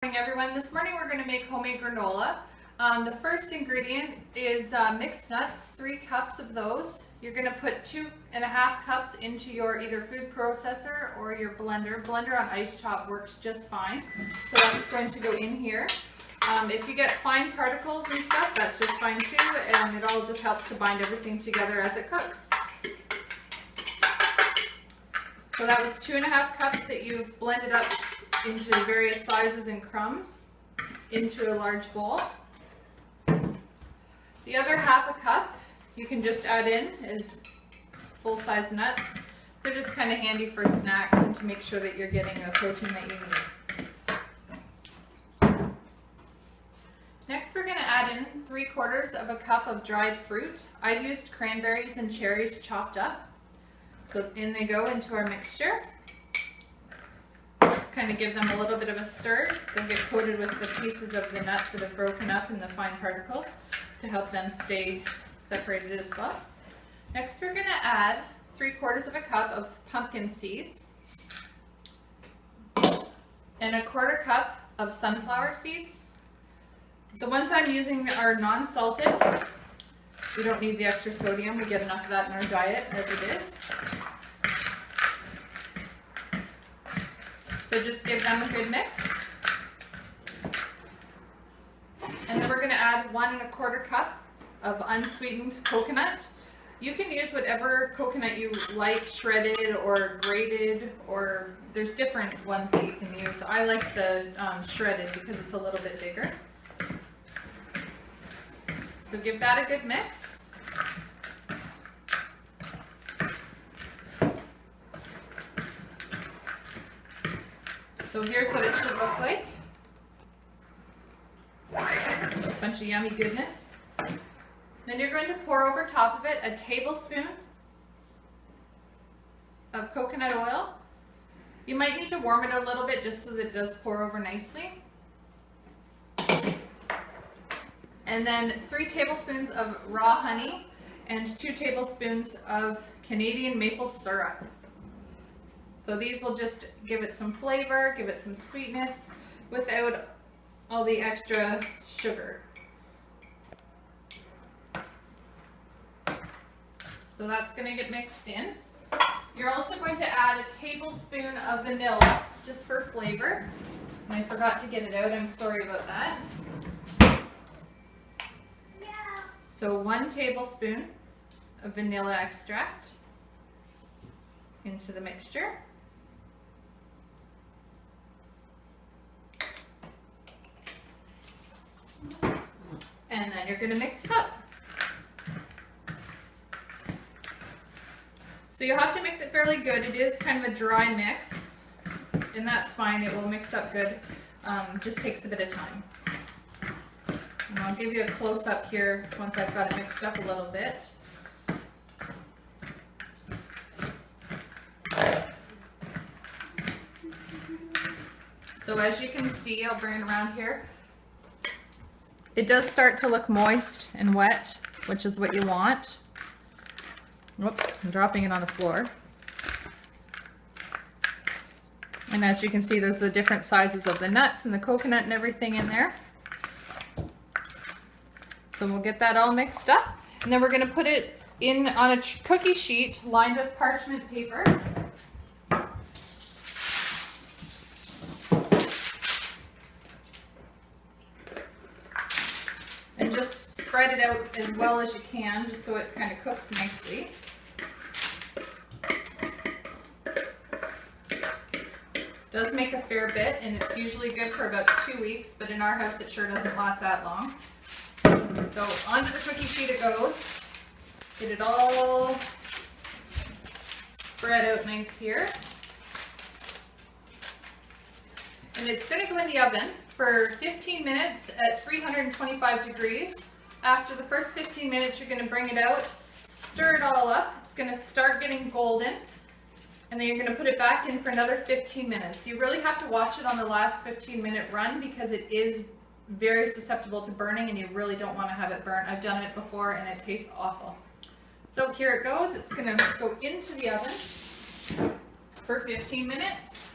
Good morning, everyone. This morning we're going to make homemade granola. The first ingredient is mixed nuts, 3 cups of those. You're going to put 2.5 cups into your either food processor or your blender. Blender on ice chop works just fine. So that's going to go in here. If you get fine particles and stuff, that's just fine too. It all just helps to bind everything together as it cooks. So that was 2.5 cups that you've blended up into various sizes and crumbs into a large bowl. The other 1/2 cup you can just add in as full-size nuts. They're just kind of handy for snacks and to make sure that you're getting the protein that you need. Next we're going to add in 3/4 cup of dried fruit. I've used cranberries and cherries chopped up. So in they go into our mixture. Just kind of give them a little bit of a stir. They'll get coated with the pieces of the nuts that have broken up in the fine particles to help them stay separated as well. Next we're going to add 3/4 cup of pumpkin seeds and 1/4 cup of sunflower seeds. The ones I'm using are non-salted. We don't need the extra sodium. We get enough of that in our diet as it is. So just give them a good mix. And then we're going to add 1 1/4 cup of unsweetened coconut. You can use whatever coconut you like, shredded or grated, or there's different ones that you can use. I like the shredded because it's a little bit bigger. So give that a good mix. So here's what it should look like. It's a bunch of yummy goodness. Then you're going to pour over top of it a tablespoon of coconut oil. You might need to warm it a little bit just so that it does pour over nicely. And then 3 tablespoons of raw honey and 2 tablespoons of Canadian maple syrup. So these will just give it some flavor, give it some sweetness without all the extra sugar. So that's going to get mixed in. You're also going to add a tablespoon of vanilla just for flavor. And I forgot to get it out, I'm sorry about that. So 1 tablespoon of vanilla extract into the mixture. And then you're going to mix it up. So you'll have to mix it fairly good. It is kind of a dry mix, and that's fine. It will mix up good. Just takes a bit of time. And I'll give you a close-up here once I've got it mixed up a little bit. So as you can see, I'll bring it around here. It does start to look moist and wet, which is what you want. Whoops, I'm dropping it on the floor. And as you can see, there's the different sizes of the nuts and the coconut and everything in there. So we'll get that all mixed up, and then we're going to put it in on a cookie sheet lined with parchment paper. And just spread it out as well as you can, just so it kind of cooks nicely. It does make a fair bit, and it's usually good for about 2 weeks, but in our house it sure doesn't last that long. So onto the cookie sheet it goes. Get it all spread out nice here. And it's going to go in the oven for 15 minutes at 325 degrees. After the first 15 minutes, you're going to bring it out, stir it all up. It's going to start getting golden, and then you're going to put it back in for another 15 minutes. You really have to watch it on the last 15-minute run because it is very susceptible to burning, and you really don't want to have it burn. I've done it before and it tastes awful. So here it goes. It's going to go into the oven for 15 minutes.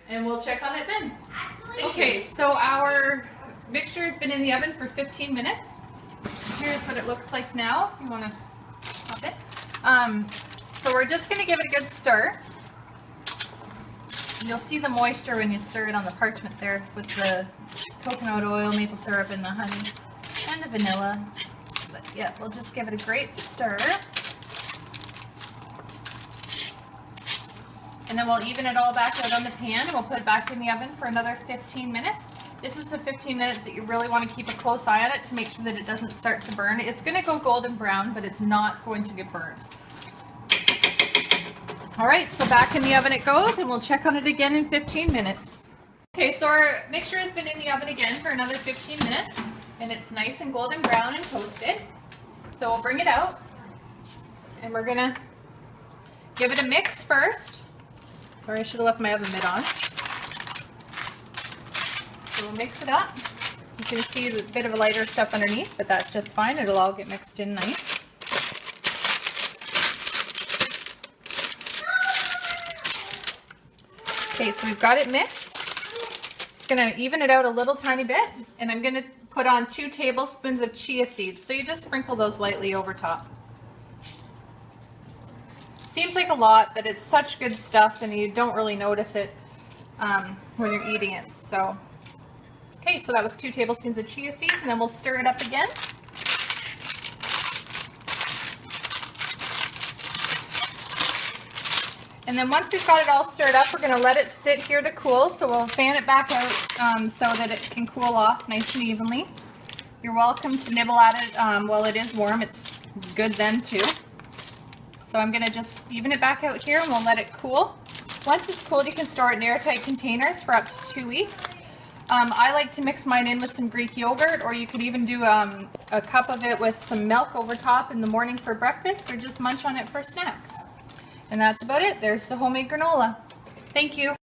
and we'll check on it then. Okay, so our mixture has been in the oven for 15 minutes. Here's what it looks like now, if you want to pop it. So we're just going to give it a good stir. You'll see the moisture when you stir it on the parchment there with the coconut oil, maple syrup, and the honey, and the vanilla. But yeah, we'll just give it a great stir. And then we'll even it all back out on the pan, and we'll put it back in the oven for another 15 minutes. This is the 15 minutes that you really want to keep a close eye on it to make sure that it doesn't start to burn. It's going to go golden brown, but it's not going to get burned. All right, so back in the oven it goes, and we'll check on it again in 15 minutes. Okay, so our mixture has been in the oven again for another 15 minutes, and it's nice and golden brown and toasted. So we'll bring it out, and we're gonna give it a mix first. Sorry, I should have left my oven mitt on. So we'll mix it up. You can see the bit of a lighter stuff underneath, but that's just fine. It'll all get mixed in nice. Okay, so we've got it mixed. It's gonna even it out a little tiny bit, and I'm gonna put on 2 tablespoons of chia seeds. So you just sprinkle those lightly over top. Seems like a lot, but it's such good stuff, and you don't really notice it when you're eating it. So, okay, so that was 2 tablespoons of chia seeds, and then we'll stir it up again. And then once we've got it all stirred up, we're going to let it sit here to cool. So we'll fan it back out so that it can cool off nice and evenly. You're welcome to nibble at it while it is warm. It's good then too. So I'm going to just even it back out here, and we'll let it cool. Once it's cooled, you can store it in airtight containers for up to 2 weeks. I like to mix mine in with some Greek yogurt, or you could even do a cup of it with some milk over top in the morning for breakfast, or just munch on it for snacks. And that's about it. There's the homemade granola. Thank you.